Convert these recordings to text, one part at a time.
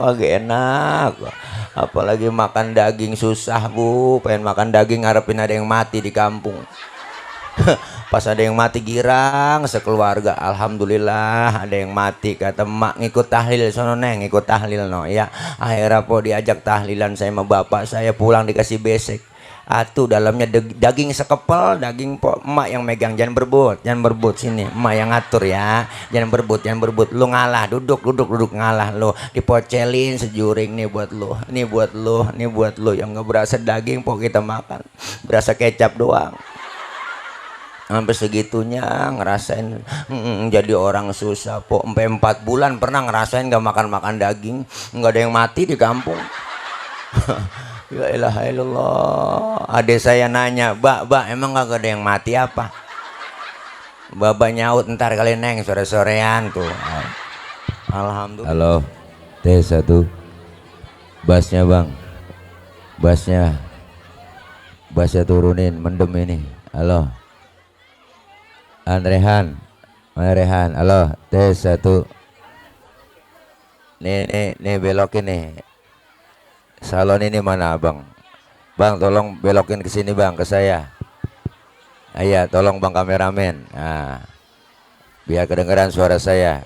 lagi enak. Apalagi makan daging susah bu, pengen makan daging ngarepin ada yang mati di kampung. Pas ada yang mati girang sekeluarga, alhamdulillah ada yang mati, kata emak ngikut tahlil sono neng, ngikut tahlil no ya. Akhirnya po diajak tahlilan saya sama bapak saya, pulang dikasih besek. Atuh dalamnya daging sekepel, daging po emak yang megang, jangan berebut sini, emak yang ngatur ya, jangan berebut, lu ngalah, duduk ngalah lu, dipocelin sejuring nih buat lu, nih buat lu yang nggak berasa daging po kita makan, berasa kecap doang. Sampai segitunya ngerasain jadi orang susah po, sampai 4 bulan pernah ngerasain nggak makan daging, nggak ada yang mati di kampung. Ya ilaha illallah. Adik saya nanya, Bak, emang gak ada yang mati apa? Bapak nyaut, ntar kali neng sore-sorean tuh. Alhamdulillah. Halo, T1. Bassnya bang, bassnya turunin, mendem ini. Halo, Rehan, halo, T1. Nih belokin nih. Salon ini mana bang? Bang tolong belokin ke sini bang, ke saya. Iya tolong bang kameramen. Nah, biar kedengeran suara saya.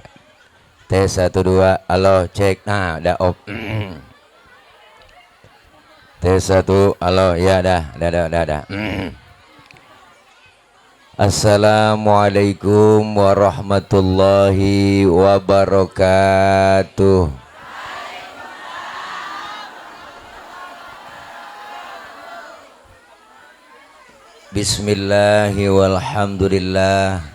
T12, halo cek. Nah udah op. T1, halo ya dah. Assalamualaikum warahmatullahi wabarakatuh. Bismillahi walhamdulillah.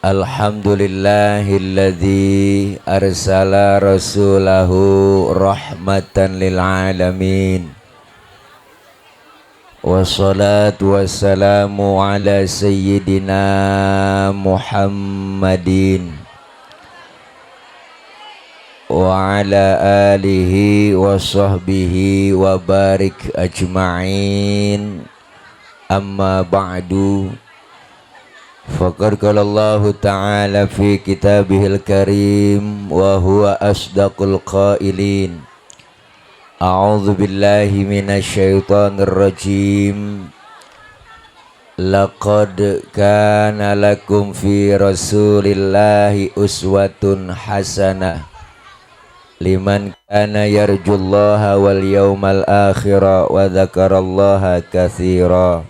Alhamdulillahilladzi arsala rasulahu rahmatan lil alamin. Wassalatu wassalamu ala sayyidina Muhammadin wa ala alihi wa sahbihi wa barik ajma'in. Amma ba'du, faqad qala Allah ta'ala fi kitabihil karim wa huwa asdaqul qailin. A'udzu billahi minasy syaithanir rajim. Laqad kana lakum fi rasulillahi uswatun hasanah liman kana yarjullaha wal yawmal akhira wa dzakarallaha katsira.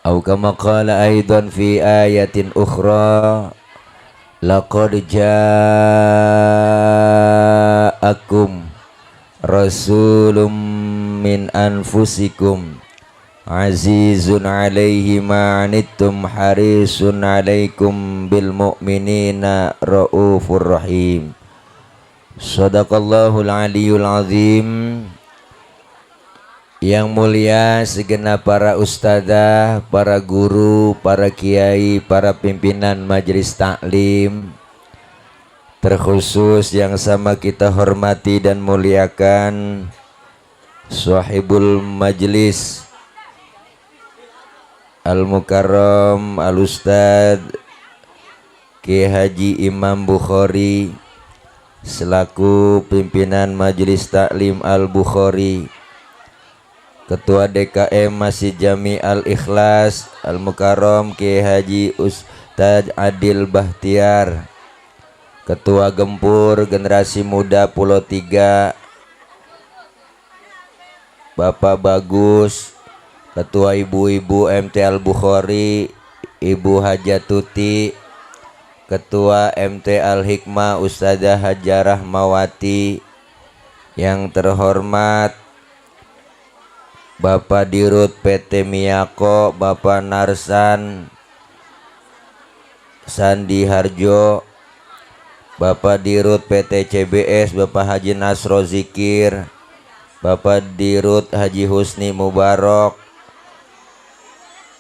Aw kama qala aidan fi ayatin ukhra, laqad ja'akum rasulun min anfusikum azizun alaihi ma'anittum harisun alaikum bil mu'minina raufur rahim. Sadaqallahul aliyul azim. Yang mulia segenap para ustadzah, para guru, para kiai, para pimpinan majelis taklim, terkhusus yang sama kita hormati dan muliakan sahibul majlis Al-Mukarram Al-Ustadz Ki Haji Imam Bukhari selaku pimpinan Majelis Taklim Al-Bukhari, Ketua DKM Masjid Jami Al-Ikhlas Al-Mukarram Ki Haji Ustadz Adil Bahtiar, Ketua Gempur Generasi Muda Pulau 3 Bapak Bagus, Ketua Ibu-Ibu MT Al-Bukhari Ibu Hajatuti, Ketua MT Al-Hikmah Ustadzah Hajarah Mawati, yang terhormat Bapak Dirut PT Miyako Bapak Narsan Sandi Harjo, Bapak Dirut PT CBS Bapak Haji Nasro Zikir, Bapak Dirut Haji Husni Mubarak,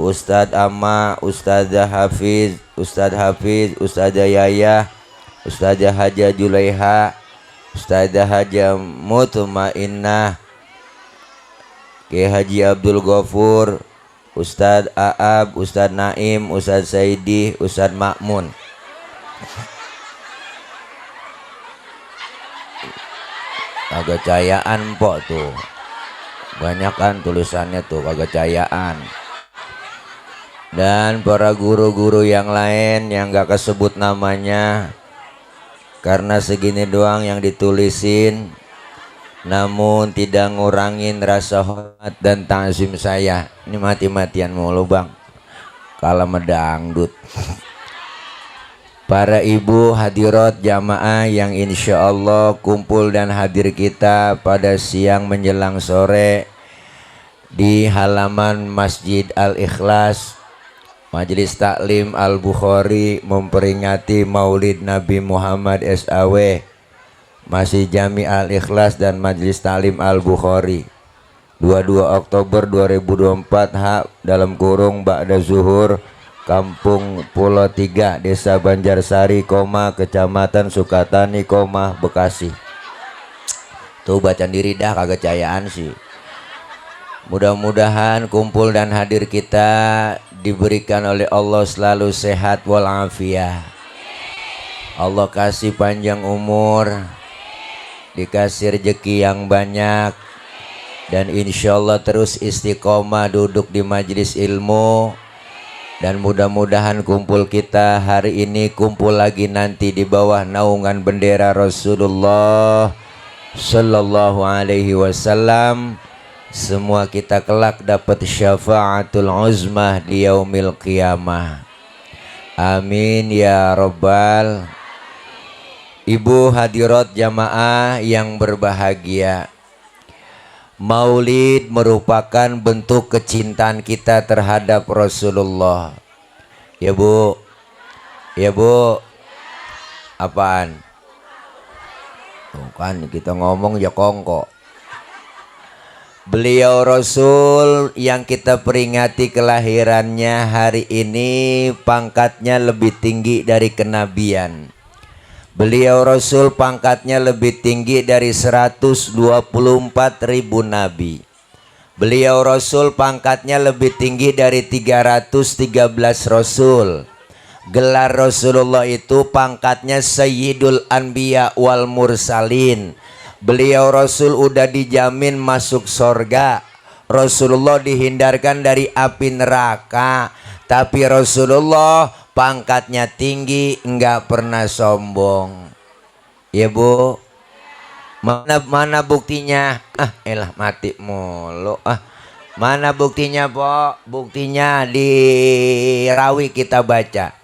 Ustadz Amma, Ustadzah Hafiz, Ustadzah Yayah, Ustadzah Haja Julaiha, Ustadzah Haja Mutmainnah, Ki Haji Abdul Ghafur, Ustadz Aab, Ustadz Naim, Ustadz Saidi, Ustadz Makmun. Kagak cayaan pok tuh. Banyak kan tulisannya tuh kagak cayaan. Dan para guru-guru yang lain yang gak kesebut namanya, karena segini doang yang ditulisin, namun tidak ngurangin rasa hormat dan ta'zim saya. Ini mati-matian mulu bang, kalah medangdut. Para ibu hadirat jamaah yang insya Allah kumpul dan hadir kita pada siang menjelang sore di halaman Masjid Al-Ikhlas, Majelis Taklim Al-Bukhari memperingati Maulid Nabi Muhammad SAW, masih Jami Al-Ikhlas dan Majelis Taklim Al-Bukhari, 22 Oktober 2024 hak dalam kurung Ba'da Zuhur, Kampung Pulau 3, Desa Banjarsari, Kecamatan Sukatani, Bekasi. Tuh bacaan diri dah kagak cayaan sih. Mudah-mudahan kumpul dan hadir kita diberikan oleh Allah selalu sehat walafiat. Allah kasih panjang umur, dikasih rezeki yang banyak, dan insya Allah terus istiqomah duduk di majelis ilmu. Dan mudah-mudahan kumpul kita hari ini, kumpul lagi nanti di bawah naungan bendera Rasulullah Sallallahu Alaihi Wasallam. Semua kita kelak dapat syafaatul uzmah di yaumil qiyamah. Amin ya rabbal. Ibu hadirat jamaah yang berbahagia, Maulid merupakan bentuk kecintaan kita terhadap Rasulullah. Ya bu, ya bu, apaan? Bukan kita ngomong ya kongko. Beliau Rasul yang kita peringati kelahirannya hari ini, pangkatnya lebih tinggi dari kenabian. Beliau Rasul pangkatnya lebih tinggi dari 124.000 nabi. Beliau Rasul pangkatnya lebih tinggi dari 313 Rasul. Gelar Rasulullah itu pangkatnya Sayyidul Anbiya wal Mursalin. Beliau Rasul udah dijamin masuk sorga. Rasulullah dihindarkan dari api neraka. Tapi Rasulullah pangkatnya tinggi, enggak pernah sombong. Ya bu, mana buktinya? Elah mati mulu. Mana buktinya po? Buktinya di rawi kita baca.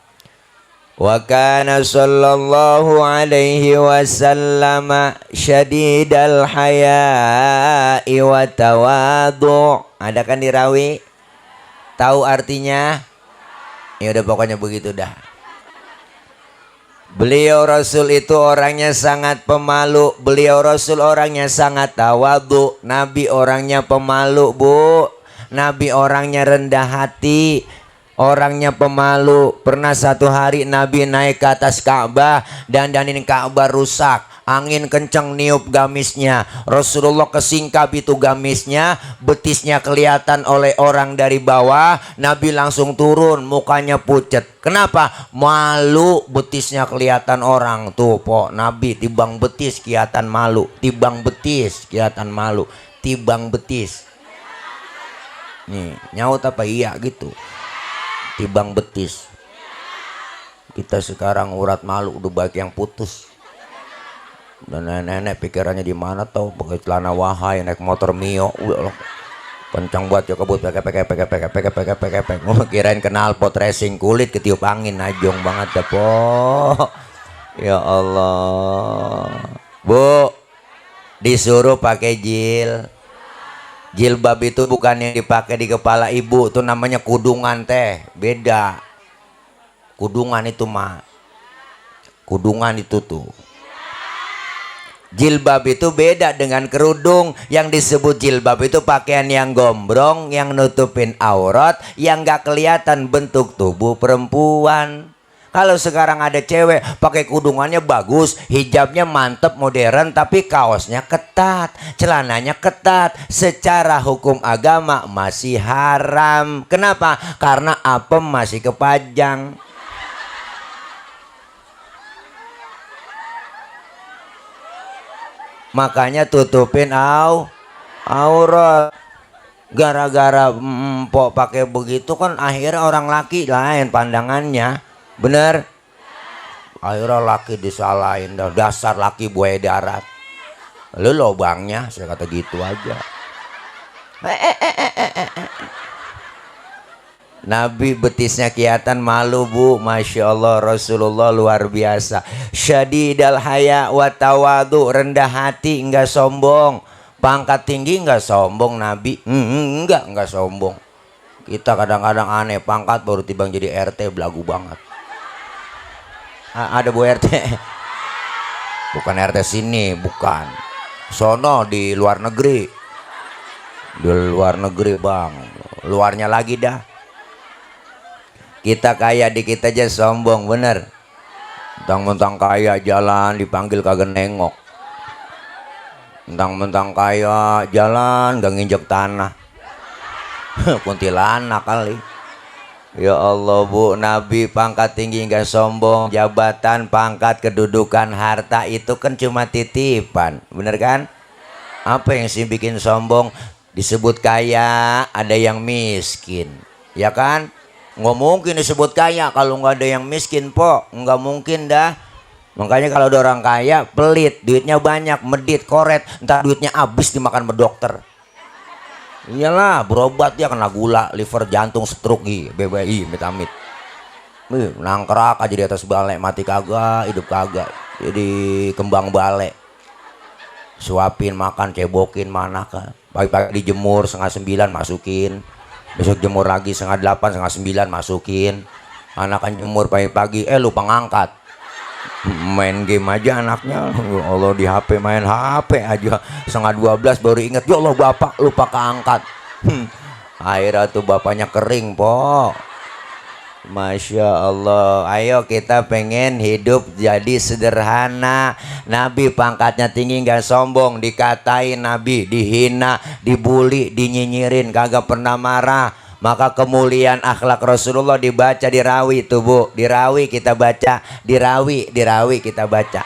Wa kana sallallahu alaihi wasallam syadidal haya'i wa tawadu'. Ada kan di rawi? Tahu artinya? Ya udah pokoknya begitu dah. Beliau Rasul itu orangnya sangat pemalu. Beliau Rasul orangnya sangat tawadu. Nabi orangnya pemalu bu. Nabi orangnya rendah hati, orangnya pemalu. Pernah satu hari Nabi naik ke atas Ka'bah, dan ini Ka'bah rusak. Angin kenceng niup gamisnya. Rasulullah kesingkap itu gamisnya, betisnya kelihatan oleh orang dari bawah. Nabi langsung turun, mukanya pucet. Kenapa? Malu, betisnya kelihatan orang. Tuh po, Nabi tibang betis kelihatan malu. Tibang betis kelihatan malu. Tibang betis. Nih, nyaut apa iya gitu. Tibang betis. Kita sekarang urat malu udah baik yang putus. Dan nenek-nenek pikirannya di mana tau, pakai celana wahai, naik motor Mio, kencang buat ya kebut, peke, kirain kenal pot racing kulit ketiup angin, najong banget ya po. Ya Allah. Bu, disuruh pakai jilbab itu bukan yang dipakai di kepala ibu, itu namanya kudungan teh, beda. Kudungan itu mah, kudungan itu tuh. Jilbab itu beda dengan kerudung. Yang disebut jilbab itu pakaian yang gombrong, yang nutupin aurat, yang gak kelihatan bentuk tubuh perempuan. Kalau sekarang ada cewek pakai kudungannya bagus, hijabnya mantep modern, tapi kaosnya ketat, celananya ketat, secara hukum agama masih haram. Kenapa? Karena apem masih kepajang. Makanya tutupin aurat. Gara-gara empok pakai begitu kan akhirnya orang laki lain pandangannya. Bener? Akhirnya laki disalahin, dasar laki buaya darat. Lu lobangnya, saya kata gitu aja. Nabi betisnya kelihatan malu bu, masya Allah. Rasulullah luar biasa. Syadidal haya wa tawadu, rendah hati enggak sombong. Pangkat tinggi enggak sombong Nabi. Enggak sombong. Kita kadang-kadang aneh, pangkat baru timbang jadi RT belagu banget. Ada bu RT. Bukan RT sini, bukan. Sono di luar negeri. Di luar negeri bang. Luarnya lagi dah. Kita kaya dikit aja sombong, bener. Mentang-mentang kaya jalan dipanggil kagak nengok. Mentang-mentang kaya jalan gak nginjek tanah. Kuntilanak kali. Ya Allah bu, Nabi pangkat tinggi gak sombong. Jabatan, pangkat, kedudukan, harta itu kan cuma titipan. Bener kan? Apa yang sih bikin sombong? Disebut kaya, ada yang miskin. Ya kan? Nggak mungkin disebut kaya kalau nggak ada yang miskin po, nggak mungkin dah. Makanya kalau ada orang kaya pelit, duitnya banyak, medit, koret, entar duitnya habis dimakan dokter. Iyalah, berobat dia kena gula, liver, jantung, stroke, BBI, amit-amit. Nangkrak aja di atas balai, mati kagak, hidup kagak. Jadi kembang balai. Suapin makan, cebokin mana kan. Pagi-pagi dijemur 8:30 masukin. Besok jemur lagi 7:30, 8:30 masukin. Anak kan jemur pagi-pagi, lupa ngangkat. Main game aja anaknya. Ya Allah, di HP main HP aja. 11:30 baru inget, ya Allah bapak lupa keangkat. Akhirnya tuh bapaknya kering po. Masya Allah. Ayo kita pengen hidup jadi sederhana. Nabi pangkatnya tinggi gak sombong. Dikatain Nabi, dihina, dibully, dinyinyirin, kagak pernah marah. Maka kemuliaan akhlak Rasulullah dibaca di rawi tuh bu. Di rawi kita baca. Di rawi kita baca.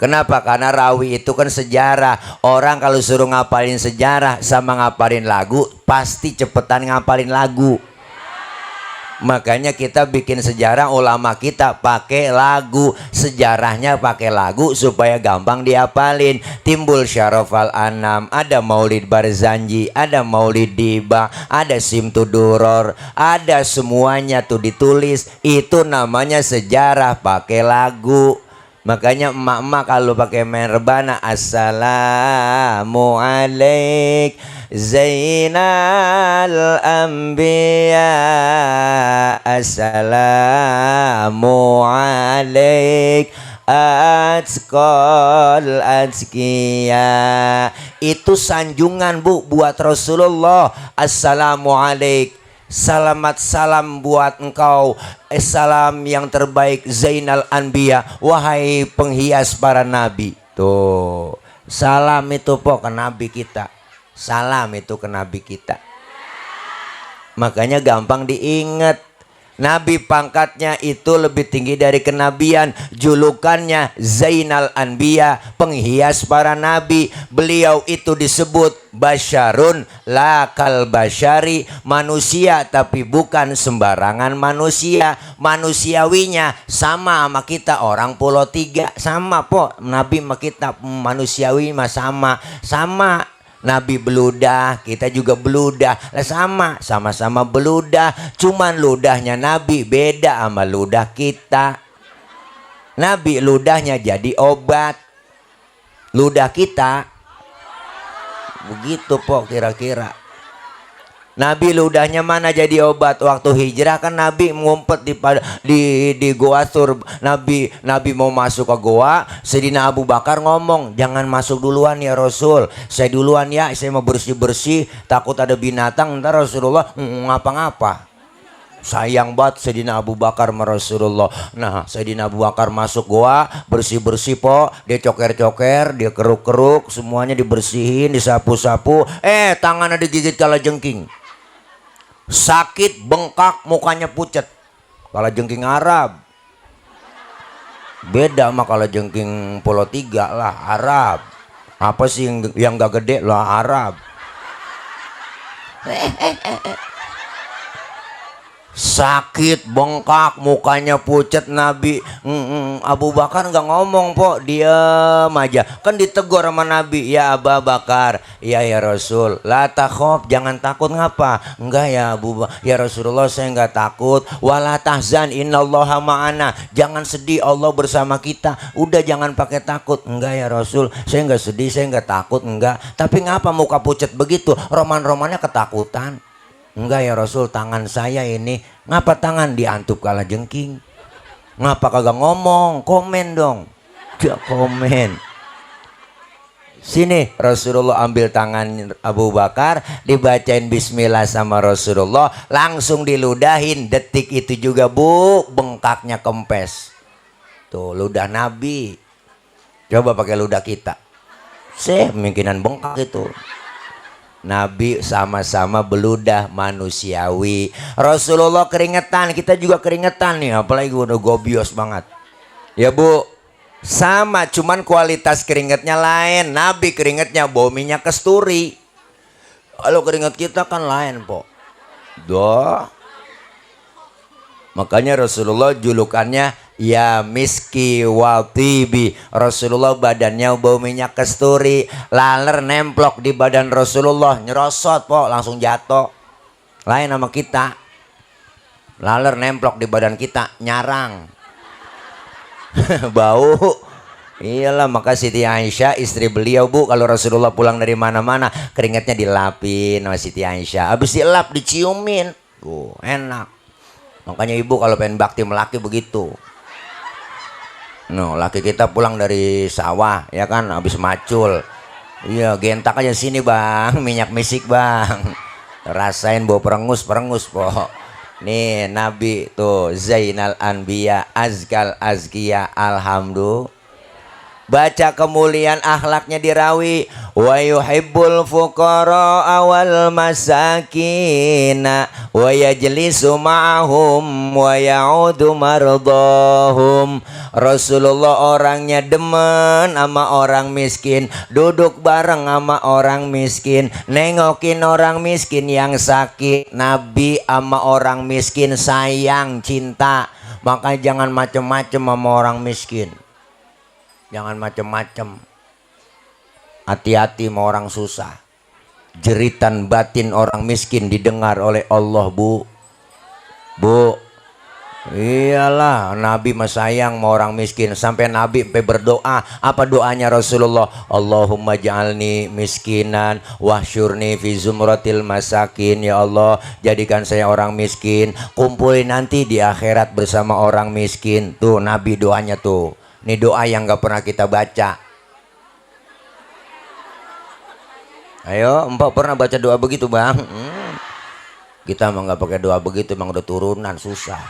Kenapa? Karena rawi itu kan sejarah. Orang kalau suruh ngapalin sejarah sama ngapalin lagu, pasti cepetan ngapalin lagu. Makanya kita bikin sejarah, ulama kita pakai lagu, sejarahnya pakai lagu supaya gampang diapalin. Timbul Syarafal Anam, ada Maulid Barzanji, ada Maulid Diba, ada Simtuduror, ada semuanya tuh ditulis. Itu namanya sejarah pakai lagu. Makanya emak-emak kalau pakai main rebana, Assalamualaikum Zainal Anbiya, Assalamualaikum Atqal Atqiya. Itu sanjungan bu buat Rasulullah. Assalamualaikum, salamat salam buat engkau, salam yang terbaik Zainal Anbiya, wahai penghias para nabi. Tuh salam itu po ke nabi kita. Salam itu ke nabi kita. Makanya gampang diingat. Nabi pangkatnya itu lebih tinggi dari kenabian. Julukannya Zainal Anbiya, penghias para nabi. Beliau itu disebut Basyarun lakal basyari, manusia tapi bukan sembarangan manusia. Manusiawinya sama kita orang Pulau Tiga. Sama po, Nabi sama kita manusiawi mah sama. Nabi beludah, kita juga beludah. Sama-sama beludah. Cuman ludahnya Nabi beda sama ludah kita. Nabi ludahnya jadi obat. Ludah kita begitu po kira-kira. Nabi ludahnya mana jadi obat. Waktu hijrah kan Nabi ngumpet di Goa Sur. Nabi mau masuk ke goa. Sayyidina Abu Bakar ngomong, jangan masuk duluan ya Rasul, saya duluan ya, saya mau bersih-bersih, takut ada binatang ntar Rasulullah ngapa-ngapa. Sayang banget Sayyidina Abu Bakar sama Rasulullah. Nah Sayyidina Abu Bakar masuk goa, bersih-bersih po. Dia coker-coker, dia keruk-keruk, semuanya dibersihin, disapu-sapu. Tangannya digigit kalajengking. Sakit, bengkak, mukanya pucet. Kalajengking Arab. Beda mah kalau jengking Pulau Tiga lah Arab. Apa sih yang gak gede lah Arab. Sakit bengkak mukanya pucet Nabi. Abu Bakar nggak ngomong po, diam aja. Kan ditegur sama Nabi, ya Abu Bakar, ya Rasul, la takhaf, jangan takut. Ngapa? Enggak ya ya Rasulullah, saya nggak takut. Wala tahzan, innallaha ma'ana, jangan sedih, Allah bersama kita. Udah jangan pakai takut. Enggak ya Rasul, saya nggak sedih, saya nggak takut. Enggak, tapi ngapa muka pucet begitu? Roman-romannya ketakutan. Enggak ya Rasul, tangan saya ini. Ngapa tangan diantup kala jengking? Ngapa kagak ngomong? Komen dong. Dia komen. Sini Rasulullah ambil tangan Abu Bakar, dibacain bismillah sama Rasulullah, langsung diludahin. Detik itu juga bu, bengkaknya kempes. Tuh ludah Nabi. Coba pakai ludah kita. Kemungkinan bengkak itu. Nabi sama-sama beludah manusiawi. Rasulullah keringetan, kita juga keringetan nih, apalagi udah gobios banget. Ya bu, sama, cuman kualitas keringetnya lain. Nabi keringetnya bau minyak kasturi. Kalau keringet kita kan lain po. Doh. Makanya Rasulullah julukannya ya miski watibi. Rasulullah badannya bau minyak kasturi. Laler nemplok di badan Rasulullah, nyerosot po, langsung jatuh. Lain sama kita, laler nemplok di badan kita, nyarang. Bau. Iyalah, maka Siti Aisyah istri beliau bu, kalau Rasulullah pulang dari mana-mana keringetnya dilapin sama Siti Aisyah. Habis dilap diciumin. Enak. Makanya ibu kalau pengen bakti melaki begitu. No, laki kita pulang dari sawah ya kan, habis macul. Iya, gentak aja sini bang, minyak misik bang. Rasain bau perengus po. Nih Nabi tuh Zainal Anbiya Azkal Azkiya, alhamdulillah. Baca kemuliaan akhlaknya dirawi. Wa yuhibbul fuqara wal masakina wa yajlisu ma'ahum wa ya'udu mardahum. Rasulullah orangnya demen sama orang miskin, duduk bareng sama orang miskin, nengokin orang miskin yang sakit. Nabi sama orang miskin sayang, cinta. Makanya jangan macem-macem sama orang miskin. Jangan macem-macem. Hati-hati sama orang susah. Jeritan batin orang miskin didengar oleh Allah bu. Bu. Iyalah, Nabi mah sayang sama orang miskin. Sampai Nabi sampai berdoa. Apa doanya Rasulullah? Allahumma ja'alni miskinan wahsyurni fi zumratil masakin. Ya Allah, jadikan saya orang miskin, kumpulin nanti di akhirat bersama orang miskin. Tuh Nabi doanya tuh. Ini doa yang gak pernah kita baca. Ayo, Mbak pernah baca doa begitu bang? Kita emang gak pakai doa begitu, emang udah turunan susah.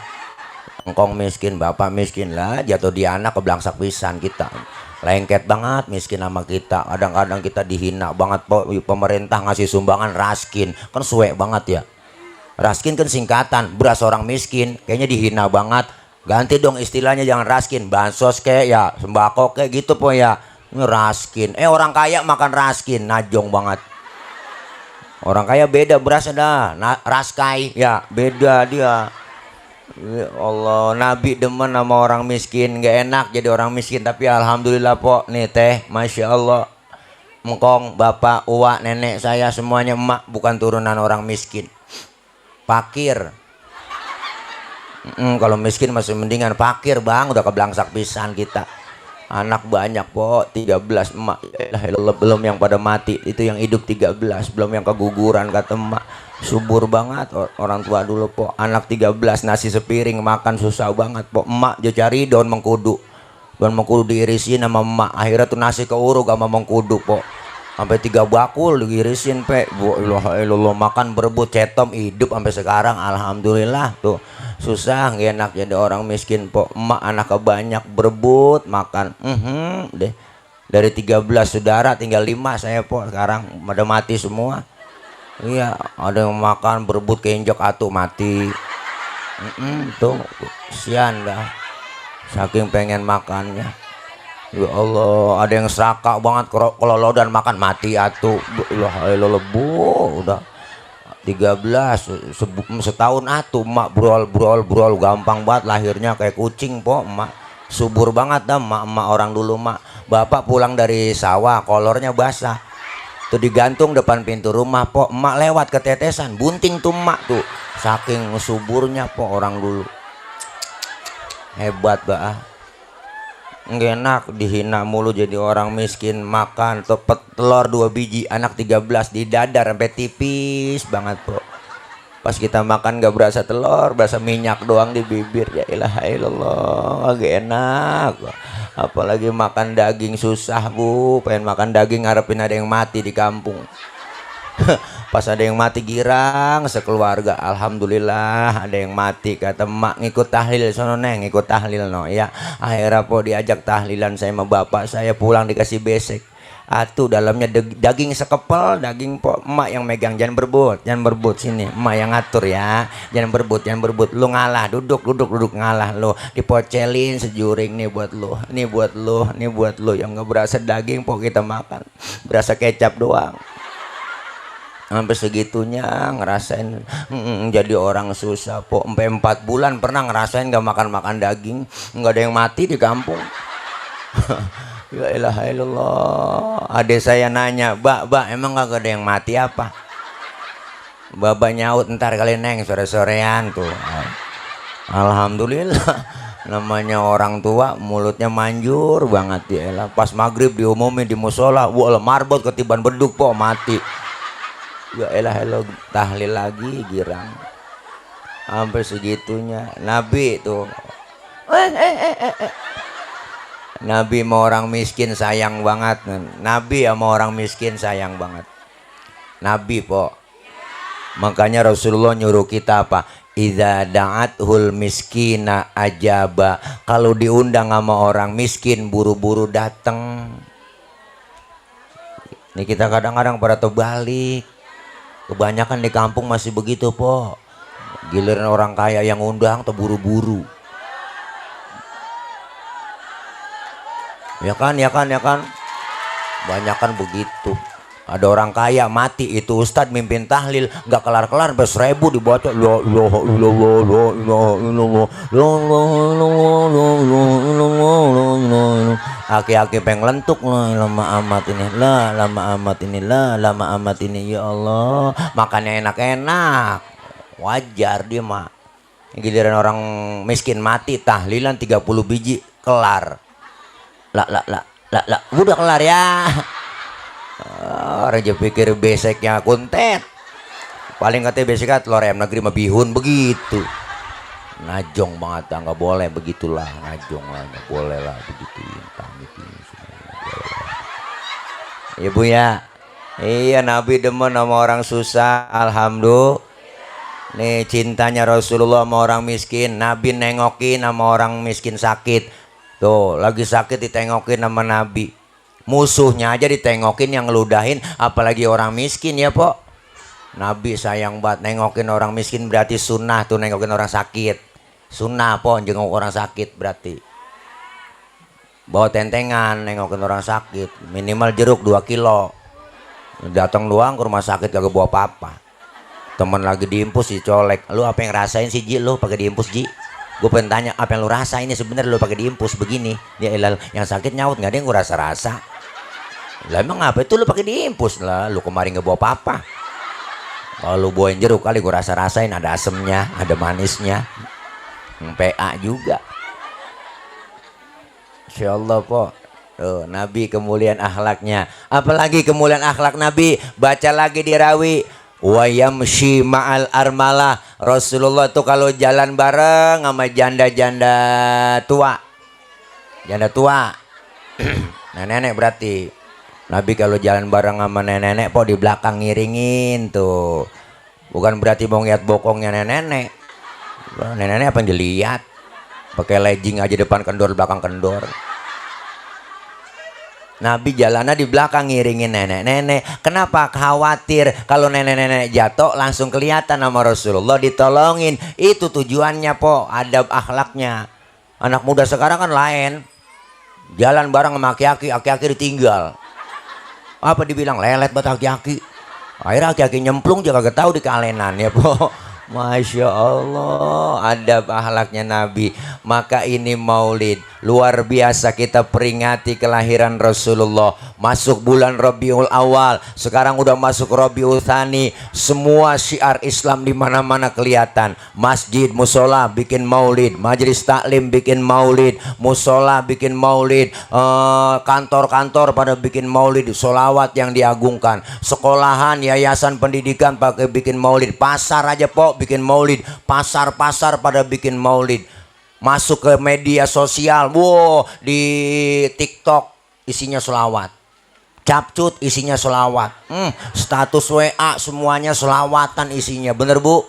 Engkong miskin, bapak miskin lah, jatuh di anak keblangsak pisan kita. Lengket banget miskin sama kita. Kadang-kadang kita dihina banget po. Pemerintah ngasih sumbangan raskin, kan suwe banget ya. Raskin kan singkatan beras orang miskin, kayaknya dihina banget. Ganti dong istilahnya, jangan raskin, bansos kayak ya, sembako kayak gitu po ya. Raskin. Orang kaya makan raskin, najong banget. Orang kaya beda berasnya dah. Raskai ya beda dia. Ya Allah, Nabi demen sama orang miskin. Gak enak jadi orang miskin, tapi alhamdulillah po. Nih teh, masya Allah, engkong, bapak, uwa, nenek saya semuanya emak bukan turunan orang miskin. Fakir. Kalau miskin masih mendingan, fakir bang udah keblangsak pisan kita. Anak banyak po, 13 emak. Belum yang pada mati, itu yang hidup 13. Belum yang keguguran kata emak. Subur banget orang tua dulu po. Anak 13 nasi sepiring makan susah banget po. Emak dia cari daun mengkudu. Daun mengkudu diirisin sama emak. Akhirnya tuh nasi keuruk sama mengkudu po. Sampai 3 bakul diirisin pe. Allah, makan berebut cetom hidup sampai sekarang alhamdulillah tuh. Susah gak enak jadi orang miskin po. Emak anaknya banyak berebut makan. Deh. Dari 13 saudara tinggal 5 saya po sekarang pada mati semua. Iya, ada yang makan berebut keinjak atuh mati. Tuh sian dah. saking pengen makannya. Ya Allah, ada yang serakah banget kalau dan makan mati atuh. Ilah lebu udah 13 setahun atuh emak brol gampang banget lahirnya kayak kucing po emak. Subur banget dah emak orang dulu emak. Bapak pulang dari sawah kolornya basah. Tuh digantung depan pintu rumah po emak lewat ketetesan bunting tuh emak tuh. Saking suburnya po orang dulu. Hebat bah. Nggak enak dihina mulu jadi orang miskin makan tepet telur 2 biji anak 13 di dadar sampai tipis banget po. Pas kita makan gak berasa telur, berasa minyak doang di bibir. Ya ilaha illallah, gak enak. Apalagi makan daging susah bu. Pengen makan daging ngarepin ada yang mati di kampung. Pas ada yang mati girang sekeluarga. Alhamdulillah ada yang mati. Kata emak ngikut tahlil sono neng, ngikut tahlil no ya. Akhirnya po diajak tahlilan saya sama bapak saya pulang dikasih besek. Atuh dalamnya daging sekepel, daging po emak yang megang. Jangan berebut sini. Emak yang ngatur ya. Jangan berebut. Lu ngalah, duduk ngalah lu. Dipocelin sejuring nih buat lu. Nih buat lu yang nggak berasa daging po kita makan. Berasa kecap doang. Sampai segitunya ngerasain jadi orang susah po. Sampai 4 bulan pernah ngerasain gak makan daging. Nggak ada yang mati di kampung. Ya ilaha illallah. Adik saya nanya, Mbak emang gak ada yang mati apa? Bapak nyaut, ntar kali neng sore-sorean tuh. Alhamdulillah. Namanya orang tua mulutnya manjur banget ya. Pas maghrib diumumin di musola, wah marbot ketiban beduk po mati. Ya elah tahlil lagi girang. Sampai segitunya. Nabi tuh. Nabi sama orang miskin sayang banget. Nabi sama orang miskin sayang banget. Nabi po. Makanya Rasulullah nyuruh kita apa? Idza da'athul miskina ajaba. Kalau diundang sama orang miskin buru-buru datang. Ini kita kadang-kadang pada terbalik. Kebanyakan di kampung masih begitu po. Giliran orang kaya yang undang terburu-buru. Ya kan. Banyakan begitu. Ada orang kaya mati itu ustadz mimpin tahlil nggak kelar-kelar sampai 1000 dibaca aki-aki pengen lentuk lama amat ini ya Allah makannya enak-enak wajar dia mah. Giliran orang miskin mati tahlilan 30 biji kelar udah kelar ya. Orang aja pikir beseknya kuntet. Paling katanya beseknya telur ayam negeri mah bihun begitu. Najong banget, nggak boleh begitulah. Najong lah, nggak boleh lah begitu. Ibu ya. Iya Nabi demen sama orang susah. Alhamdulillah. Nih cintanya Rasulullah sama orang miskin. Nabi nengokin sama orang miskin sakit. Tuh lagi sakit ditengokin sama Nabi. Musuhnya aja ditengokin yang ngeludahin apalagi orang miskin ya po. Nabi sayang banget nengokin orang miskin berarti sunnah tuh nengokin orang sakit. Sunnah po jenguk orang sakit berarti. Bawa tentengan nengokin orang sakit minimal jeruk 2 kilo. Datang doang ke rumah sakit kagak bawa apa-apa. Temen lagi diimpus dicolek. Lu apa yang rasain sih Ji lu pakai diimpus Ji? Gue pengen tanya apa yang lu rasain ini sebenarnya lu pakai diimpus begini. Dia yang sakit nyaut nggak ada yang gue rasa-rasa. Lah emang apa itu lu pakai diimpus lah, lu kemarin nggak bawa apa-apa. Kalau lu bawain jeruk kali gue rasa-rasain ada asemnya, ada manisnya. PA juga. Insyaallah po. Tuh, Nabi kemuliaan akhlaknya. Apalagi kemuliaan akhlak Nabi, baca lagi di Rawi. Wa yamshi ma'al armalah. Rasulullah tuh kalau jalan bareng sama janda-janda tua. Janda tua. Nenek-nenek berarti. Nabi kalau jalan bareng sama nenek-nenek po di belakang ngiringin tuh. Bukan berarti mau ngeliat bokongnya nenek-nenek. Nenek-nenek apa yang dilihat? Pakai legging aja depan kendor belakang kendor. Nabi jalannya di belakang ngiringin nenek-nenek. Kenapa? Khawatir kalau nenek-nenek jatuh langsung kelihatan sama Rasulullah ditolongin. Itu tujuannya po, adab akhlaknya. Anak muda sekarang kan lain. Jalan bareng sama aki-aki, aki-aki ditinggal. Apa dibilang lelet buat aki-aki. Akhirnya aki-aki nyemplung juga kagak tahu di kalenan ya, Po. Masya Allah, ada pahalaknya Nabi. Maka ini maulid luar biasa, kita peringati kelahiran Rasulullah. Masuk bulan Rabiul Awal, sekarang udah masuk Rabiul Tsani. Semua syiar Islam di mana-mana kelihatan. Masjid, musola bikin maulid, majelis taklim bikin maulid, musola bikin maulid, kantor-kantor pada bikin maulid, solawat yang diagungkan, sekolahan, yayasan pendidikan pakai bikin maulid, pasar aja Po bikin maulid, pasar-pasar pada bikin maulid. Masuk ke media sosial, wow, di TikTok isinya selawat, capcut isinya selawat, status WA semuanya selawatan isinya, bener Bu?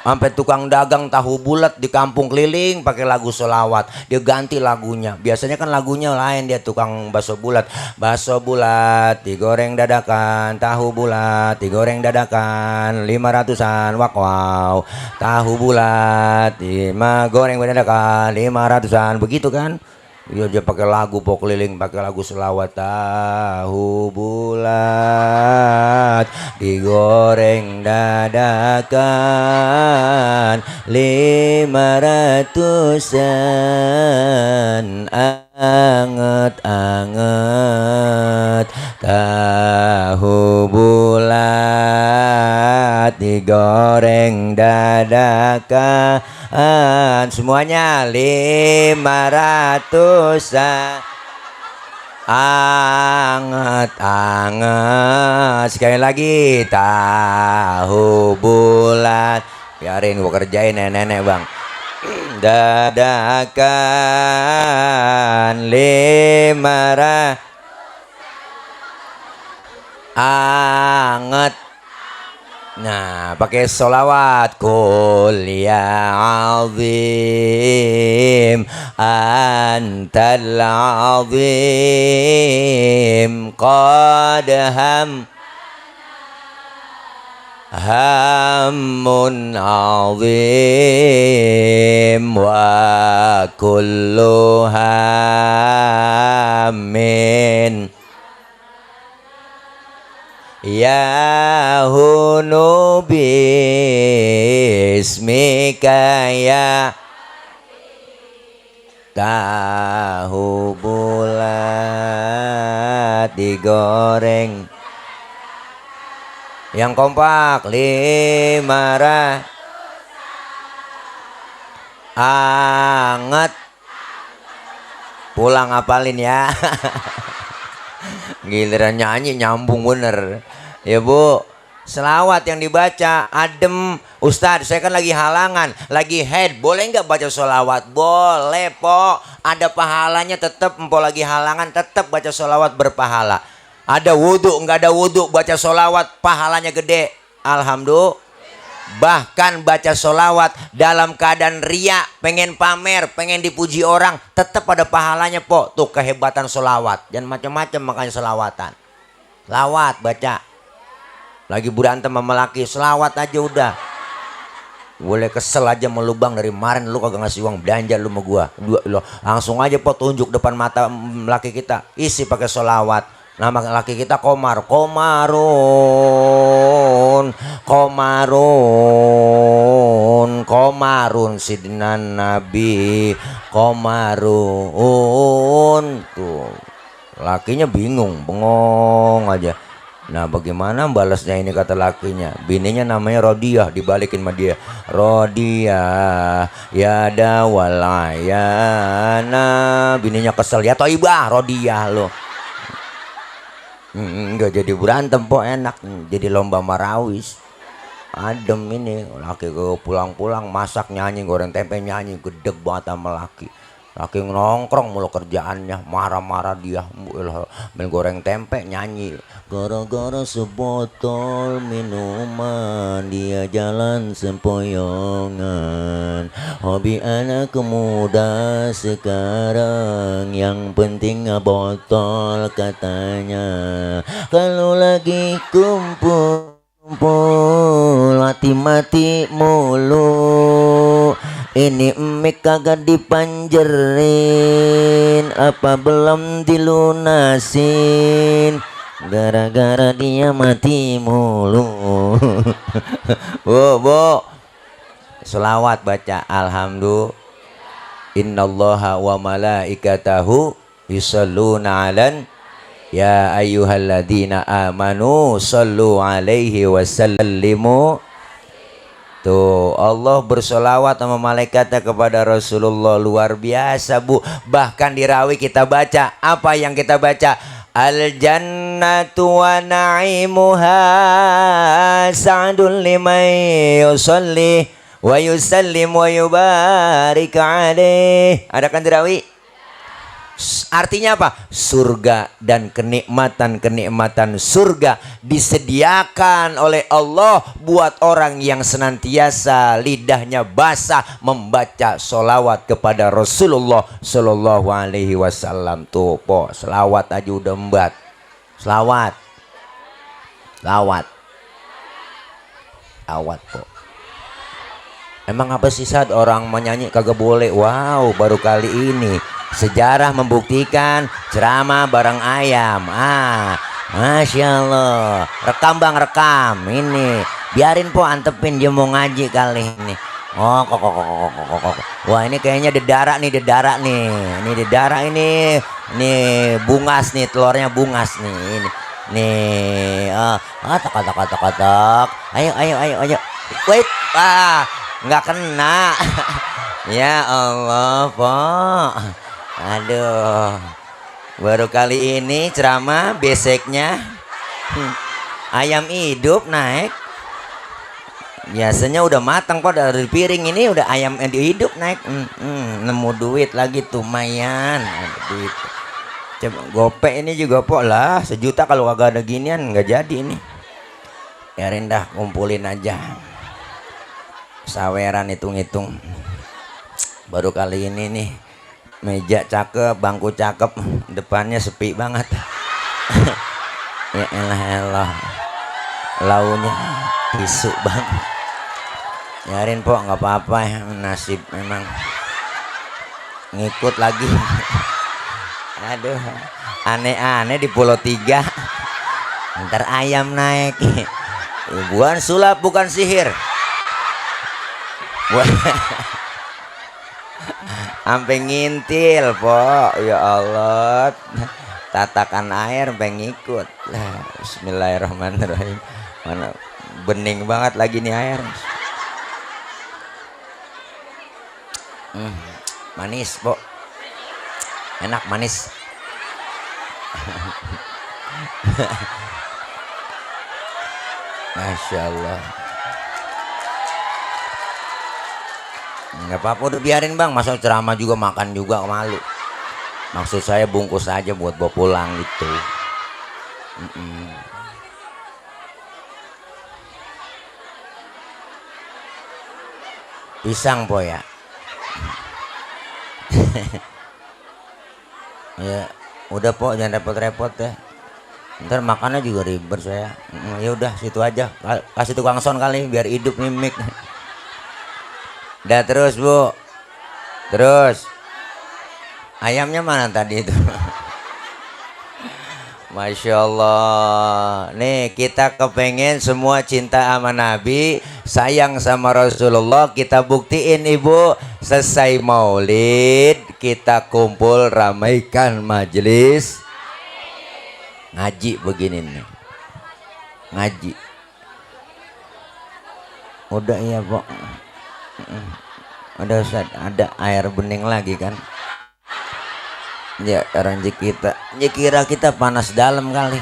Sampai tukang dagang tahu bulat di kampung keliling pakai lagu selawat, dia ganti lagunya. Biasanya kan lagunya lain, dia tukang bakso bulat digoreng dadakan, tahu bulat digoreng dadakan 500-an, wow, tahu bulat goreng dadakan 500-an, begitu kan? Dia pakai lagu pok keliling, pakai lagu selawat, tahu bulat digoreng dadakan 500-an, anget-anget tahu bulat digoreng dadakan. Semuanya 500-an, anget-anget. Sekali lagi, tahu bulat. Biarin gua kerjain nenek-nenek Bang. Dadakan 500, anget. Nah, pakai sholawat. Qul ya azim antal azim qad hammun azim wa kullu hammin ya hunu bismika ya. Tahu bulat digoreng yang kompak 500, anget. Pulang hafalin ya. Giliran nyanyi nyambung bener ya Bu. Selawat yang dibaca adem. Ustadz, saya kan lagi halangan, lagi head, boleh nggak baca selawat? Boleh Po, ada pahalanya tetap. Empo lagi halangan tetap baca selawat berpahala. Ada wudhu, nggak ada wudhu, baca selawat pahalanya gede, alhamdulillah. Bahkan baca solawat dalam keadaan ria, pengen pamer, pengen dipuji orang, tetap ada pahalanya Po. Tuh kehebatan solawat. Jangan macam-macam makanya selawatan. Selawat baca. Lagi berantem sama laki, selawat aja udah. Boleh kesel aja melubang dari kemarin lu kagak ngasih uang belanja lu sama gua. Langsung aja Po tunjuk depan mata laki kita, isi pakai solawat. Nama laki kita Komar, Komarun sidina Nabi Komarun. Tuh lakinya bingung, bengong aja. Nah bagaimana balasnya ini, kata lakinya, bininya namanya Rodiah, dibalikin sama dia, Rodiah ya dawalayana. Bininya kesel, ya Toibah Rodiah lo. Enggak jadi berantem Po, enak jadi lomba marawis. Adem ini laki gue pulang-pulang masak nyanyi, goreng tempe nyanyi, gedeg banget sama laki. Laki nongkrong mulu kerjaannya, marah-marah dia, main goreng tempe nyanyi. Gara-gara sebotol minuman dia jalan sempoyongan. Hobi anak muda sekarang yang penting botol katanya. Kalau lagi kumpul mati-mati mulu, Ini mik kagak dipanjerin, apa belum dilunasin, gara-gara dia mati mulu. Bu, selawat baca alhamdulillah. Innallaha wa malaikatahu yusalluna 'alan ya ayyuhalladzina amanu sallu alaihi wasallimu. Tuh Allah bersolawat sama malaikatnya kepada Rasulullah. Luar biasa bu. Bahkan di rawi kita baca, apa yang kita baca? Al jannatu wa na'imuha sa'dun liman yusalli wa yusallim wa yubarik alaih. Ada kan di rawi? Artinya apa? Surga dan kenikmatan-kenikmatan surga disediakan oleh Allah buat orang yang senantiasa lidahnya basah membaca solawat kepada Rasulullah Sallallahu Alaihi Wasallam. Tuh po, selawat aja udah embat. Selawat po. Emang apa sih saat orang menyanyi kagak boleh? Wow, baru kali ini sejarah membuktikan ceramah bareng ayam. Masya Allah. Rekam bang, rekam. Ini biarin po, antepin dia mau ngaji kali ini. Oh kok. Wah ini kayaknya dedara nih. Ini dedara ini. Nih bungas nih, telurnya bungas nih. Ini. Nih. Tak. Ayo. Wait. Nggak kena. Ya Allah po. Aduh, baru kali ini ceramah beseknya ayam hidup naik. Biasanya udah matang kok dari piring, ini udah ayam yang hidup naik. Nemu duit lagi tuh lumayan. Duit. Coba gopek ini juga po lah, 1 juta kalau kagak ada ginian nggak jadi ini. Biarin dah, kumpulin aja. Saweran hitung-hitung. Baru kali ini nih. Meja cakep, bangku cakep, depannya sepi banget. Ya elah, launya tisu banget. Nyarin po, nggak apa-apa ya, nasib memang ngikut lagi. Aduh, aneh-aneh di Pulau 3. Ntar ayam naik. Bukan sulap, bukan sihir. Sampai ngintil po, ya Allah, tatakan air sampai ngikut. Bismillahirrahmanirrahim. Mana bening banget lagi nih air. Manis po, enak manis. Masya Allah. Nggak apa-apa, udah biarin bang, masa ceramah juga makan juga malu. Maksud saya bungkus aja buat bawa pulang gitu. Pisang po ya. Ya udah po, jangan repot-repot ya. Ntar makannya juga ribet saya. Ya udah situ aja, kasih tukang sound kali biar hidup nih mic. Dah terus bu, terus ayamnya mana tadi itu? Masya Allah. Nih kita kepengen semua cinta sama Nabi, sayang sama Rasulullah. Kita buktiin ibu, selesai maulid kita kumpul ramaikan majelis ngaji begini nih. Ngaji. Udah iya bu. Ada Ustaz, ada air bening lagi kan? Ya ranjik kita, ya kira kita panas dalam kali.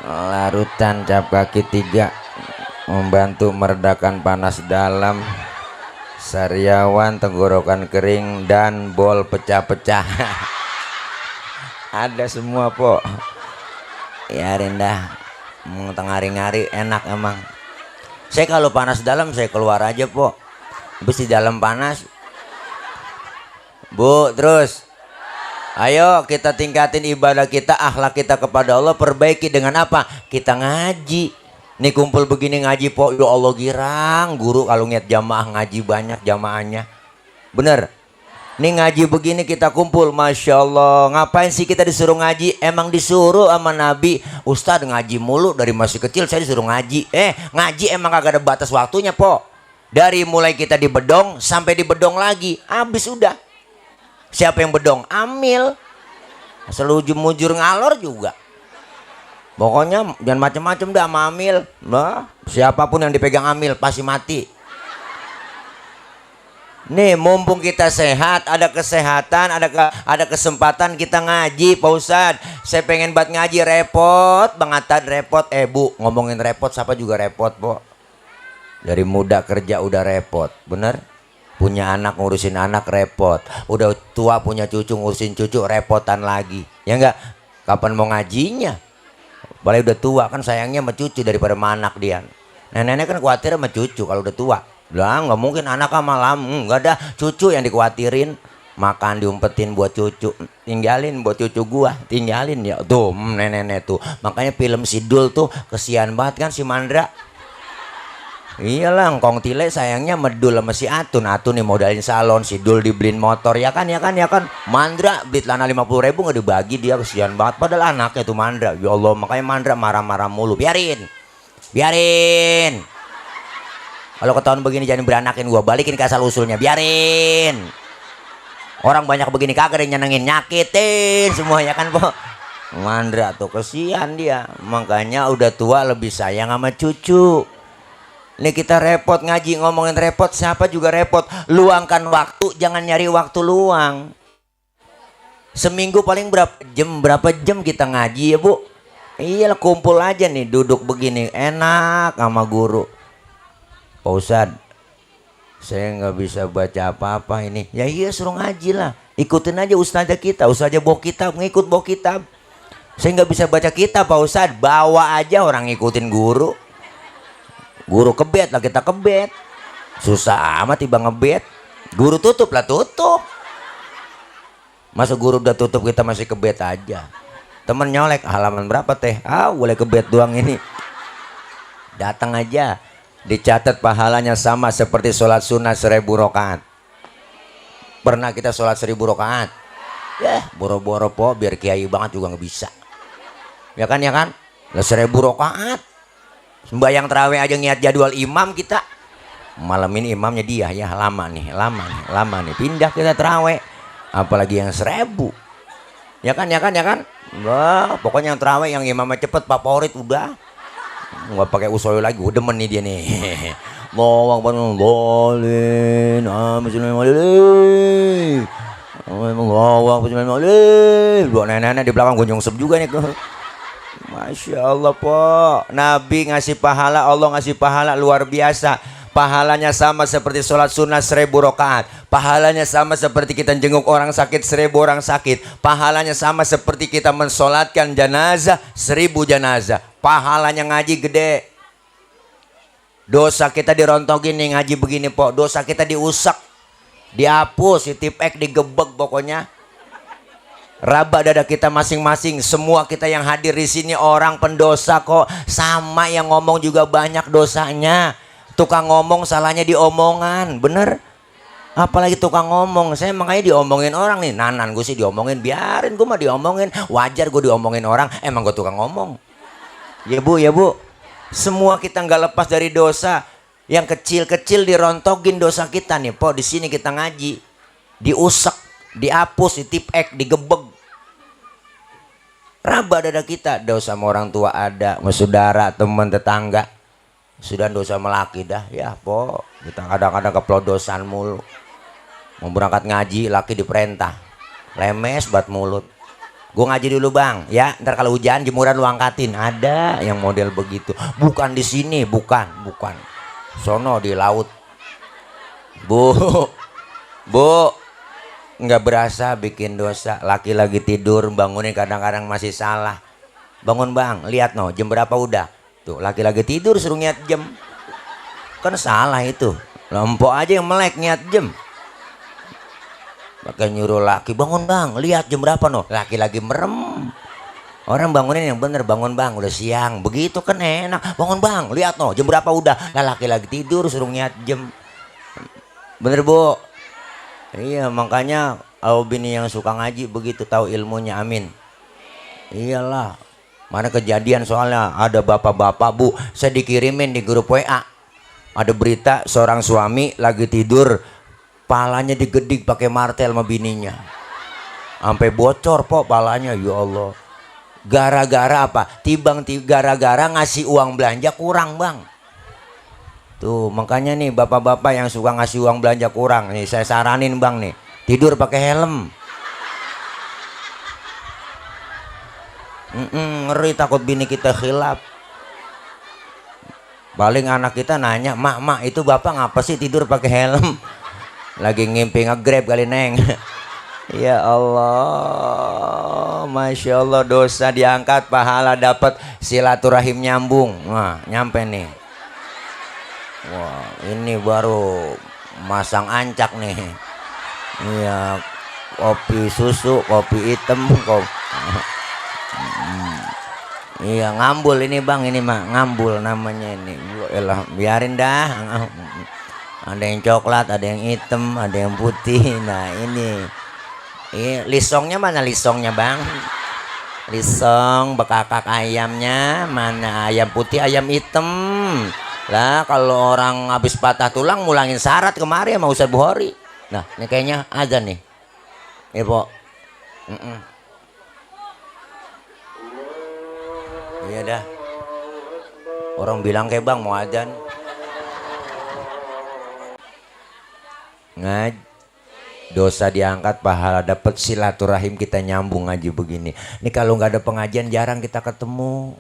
Larutan cap kaki 3 membantu meredakan panas dalam. Sariawan tenggorokan kering dan bol pecah-pecah. Ada semua po. Ya rendah, tengah ngari enak emang. Saya kalau panas dalam saya keluar aja po. Habis di dalam panas. Bu terus. Ayo kita tingkatin ibadah kita, akhlak kita kepada Allah. Perbaiki dengan apa? Kita ngaji. Nih kumpul begini ngaji po, ya Allah girang guru kalau ngeliat jamaah ngaji banyak jamaahnya. Bener. Nih ngaji begini kita kumpul, Masya Allah. Ngapain sih kita disuruh ngaji? Emang disuruh sama Nabi. Ustadz ngaji mulu dari masih kecil saya disuruh ngaji. Ngaji emang kagak ada batas waktunya po. Dari mulai kita di bedong sampai di bedong lagi. Habis udah. Siapa yang bedong? Amil. Asal ujung-ujur ngalor juga. Pokoknya jangan macam-macam dah sama amil. Nah, siapapun yang dipegang amil pasti mati. Nih mumpung kita sehat, ada kesehatan, ada kesempatan kita ngaji, Pak Ustadz. Saya pengen banget ngaji, repot bangetan repot. Bu, ngomongin repot siapa juga repot, Po. Dari muda kerja udah repot, bener? Punya anak ngurusin anak repot. Udah tua punya cucu ngurusin cucu repotan lagi. Ya enggak? Kapan mau ngajinya? Balai udah tua kan sayangnya sama cucu daripada sama anak dia. Nenek kan khawatir sama cucu kalau udah tua. Lah nggak mungkin anak sama lam, nggak ada cucu yang dikhawatirin. Makan diumpetin buat cucu, tinggalin buat cucu gua, tinggalin ya tuh nenek tuh. Makanya film Sidul tuh kesian banget kan si Mandra. Iyalah ngkong tile sayangnya medul sama si Atun. Atun nih modalin salon, Sidul dibeliin motor ya kan. Mandra beli celana 50.000 nggak dibagi, dia kesian banget padahal anaknya tuh Mandra. Ya Allah, makanya Mandra marah-marah mulu. Biarin. Kalau ketahuan begini jangan beranakin gua, balikin ke asal usulnya. Biarin. Orang banyak begini kagak ada yang nyenengin, nyakitin semua ya kan, Po. Mandra tuh kesian dia. Makanya udah tua lebih sayang sama cucu. Nih kita repot ngaji, ngomongin repot, siapa juga repot. Luangkan waktu, jangan nyari waktu luang. Seminggu paling berapa jam kita ngaji ya, Bu? Iyalah kumpul aja nih, duduk begini enak sama guru. Pak Ustadz, saya nggak bisa baca apa-apa ini. Ya iya suruh ngaji lah, ikutin aja ustazah kita. Ustazah bawa kitab, ngikut bawa kitab. Saya nggak bisa baca kitab Pak Ustadz, bawa aja orang ngikutin guru. Guru kebet lah kita kebet. Susah amat tiba ngebet. Guru tutup lah tutup. Masa guru udah tutup kita masih kebet aja. Temen nyolek, halaman berapa teh? Boleh kebet doang ini. Datang aja. Dicatat pahalanya sama seperti sholat sunnah 1000 rakaat. Pernah kita sholat 1000 rakaat? Ya boro-boro po, biar kiai banget juga nggak bisa. Ya kan? Lah 1000 rakaat. Sembayang terawih aja niat jadwal imam kita. Malam ini imamnya dia ya, lama nih. Pindah kita terawih. Apalagi yang 1000. Ya kan? Wah, pokoknya yang terawih yang imamnya cepet favorit udah. Nggak pakai usul lagi, udah demen nih dia nih. Mau boleh, dua nenek di belakang gue nyungsep juga nih. Masya Allah po, Nabi ngasih pahala, Allah ngasih pahala luar biasa. Pahalanya sama seperti sholat sunnah 1000 rakaat. Pahalanya sama seperti kita jenguk orang sakit 1000 orang sakit. Pahalanya sama seperti kita mensolatkan jenazah 1000 jenazah. Pahalanya ngaji gede. Dosa kita dirontogin nih ngaji begini po. Dosa kita diusap, dihapus, ditipek, digebek pokoknya. Raba dada kita masing-masing. Semua kita yang hadir di sini orang pendosa kok. Sama yang ngomong juga banyak dosanya. Tukang ngomong salahnya di omongan, bener? Apalagi tukang ngomong. Saya makanya diomongin orang nih. Nanan gue sih diomongin, biarin gue mah diomongin. Wajar gue diomongin orang. Emang gue tukang ngomong. Ya bu. Semua kita nggak lepas dari dosa. Yang kecil-kecil dirontogin dosa kita nih. Po di sini kita ngaji, diusek, dihapus, ditipek, digebeg. Raba dada kita. Dosa sama orang tua ada, sama saudara, teman, tetangga. Sudah dosa melaki dah ya po. Kita kadang-kadang keplodosan mulu. Mau berangkat ngaji laki diperintah, lemes bat mulut. Gue ngaji dulu bang ya, ntar kalau hujan jemuran lu angkatin. Ada yang model begitu. Bukan di sini, bukan. Sono di laut. Bu nggak berasa bikin dosa. Laki lagi tidur bangunin kadang-kadang masih salah. Bangun bang, lihat no jam berapa udah. Tuh laki lagi tidur suruh niat jam. Kan salah itu. Lompok aja yang melek niat jam. Pakai nyuruh laki, bangun bang, lihat jam berapa no. Laki lagi merem. Orang bangunin yang bener, bangun bang, udah siang. Begitu kan enak. Bangun bang, lihat no, jam berapa udah. Lah laki lagi tidur, suruh ngiat jam. Bener bu? Iya, makanya kalau bini yang suka ngaji begitu tahu ilmunya, amin. Iyalah. Mana kejadian soalnya ada bapak-bapak bu, saya dikirimin di grup WA. Ada berita seorang suami lagi tidur, palanya digedik pakai martel sama bininya. Sampai bocor po palanya, ya Allah. Gara-gara apa? Gara-gara ngasih uang belanja kurang bang. Tuh makanya nih bapak-bapak yang suka ngasih uang belanja kurang nih, saya saranin bang nih, tidur pakai helm. Ngeri takut bini kita khilaf. Paling anak kita nanya, mak itu bapak ngapa sih tidur pakai helm? Lagi ngimpi nge-grab kali neng. Ya Allah, Masya Allah, dosa diangkat, pahala dapat, silaturahim nyambung. Wah, nyampe nih. Wah, ini baru masang ancak nih. Iya, kopi susu, kopi hitam, iya ngambul ini bang, ini mah ngambul namanya ini. Elah, biarin dah. Ada yang coklat, ada yang hitam, ada yang putih. Nah ini. Lisongnya mana lisongnya bang? Lisong bekakak ayamnya mana? Ayam putih, ayam hitam. Lah kalau orang habis patah tulang mulangin syarat kemarin sama Ustaz Bukhari. Nah ini kayaknya ada nih. Ibu. Iya dah. Orang bilang kayak bang mau adzan. Dosa diangkat, pahala dapat, silaturahim kita nyambung aja begini. Ini kalau nggak ada pengajian jarang kita ketemu.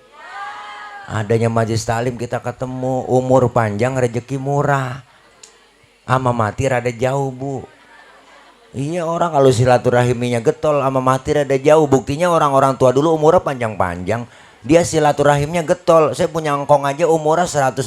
Adanya majelis taklim kita ketemu. Umur panjang, rezeki murah. Ama mati rada jauh bu. Iya orang kalau silaturahiminya getol, ama mati rada jauh. Buktinya orang-orang tua dulu umurnya panjang-panjang. Dia silaturahimnya getol. Saya punya engkong aja umurnya 115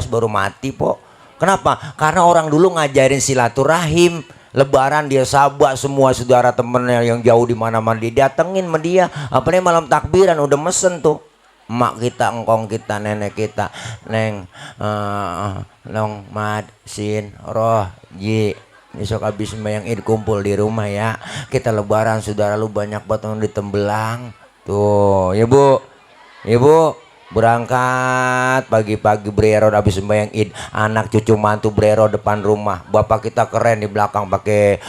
baru mati po. Kenapa? Karena orang dulu ngajarin silaturahim. Lebaran dia sabak semua saudara temennya yang jauh di mana-mana didatengin sama dia. Apalagi malam takbiran udah mesen tuh. Emak kita, engkong kita, nenek kita, neng, long, mad, sin, roh, ji. Besok habis sembahyang id kumpul di rumah ya. Kita lebaran saudara lu banyak banget yang ditembelang. Tuh, ya bu, ibu. Berangkat pagi-pagi brero habis sembahyang id, anak cucu mantu brero depan rumah. Bapak kita keren di belakang pakai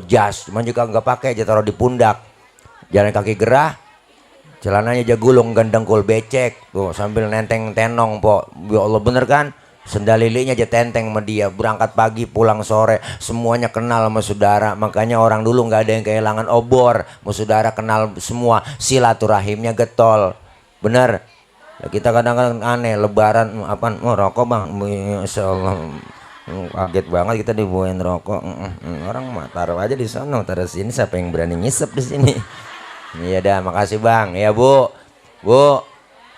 jas, cuman juga nggak pakai aja taruh di pundak. Jalan kaki gerah, celananya aja gulung gendengkul becek tuh sambil nenteng tenong po. Ya Allah bener kan? Sendal lilinya aja tenteng sama dia. Berangkat pagi pulang sore, semuanya kenal sama saudara. Makanya orang dulu nggak ada yang kehilangan obor, mau saudara kenal semua, silaturahimnya getol. Bener. Kita kadang-kadang aneh lebaran apaan mau rokok bang, Masya Allah, kaget banget kita dibawain rokok. Orang mah taruh aja di sana, taruh sini, siapa yang berani ngisep di sini. Iya dah, makasih bang. Ya bu,